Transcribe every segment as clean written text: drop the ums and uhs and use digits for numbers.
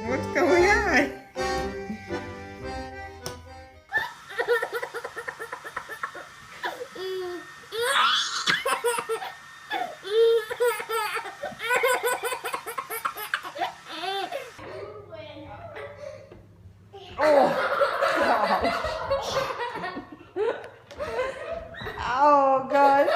What's going on? Oh God.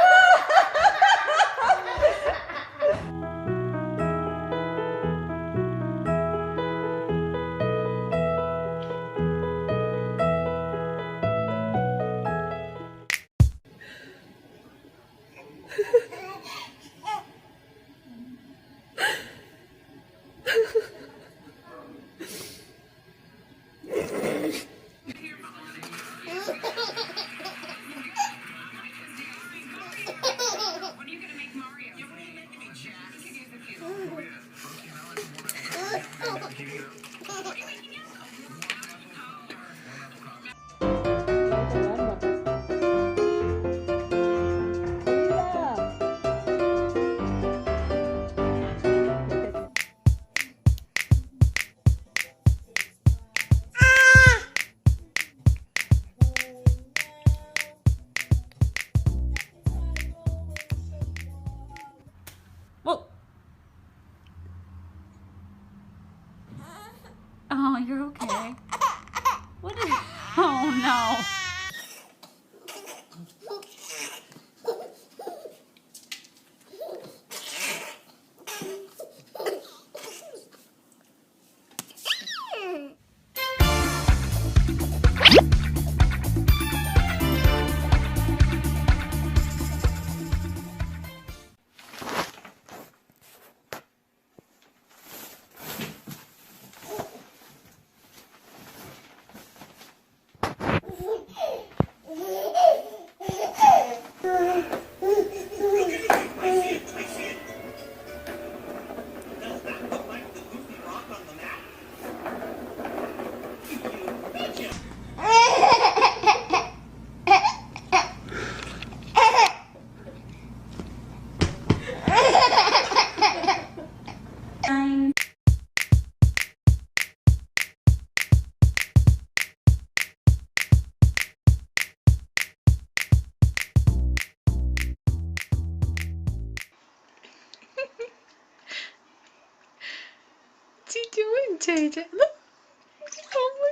Well, oh, you're okay. What is? Oh no. What's he doing, JJ? Look. Oh my.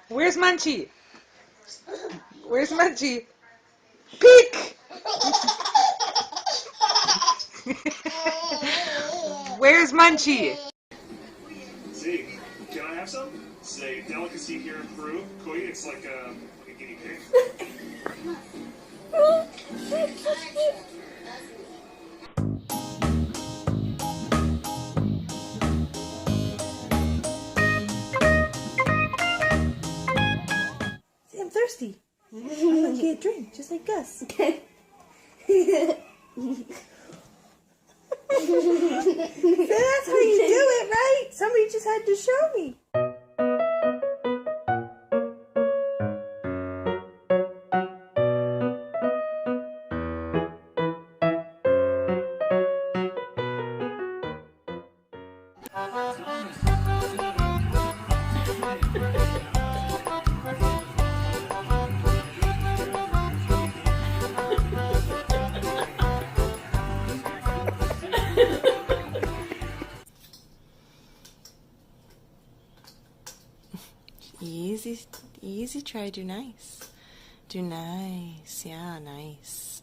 Where's Munchie? Where's Munchie? Peek! Where's Munchie? See, can I have some? Say, delicacy here in Peru. Koi, it's like a guinea pig. See, I'm thirsty. I'm gonna get a drink, just like Gus. Okay. So that's how you do it, right? Somebody just had to show me. Easy, try to do nice. Do nice. Yeah, nice.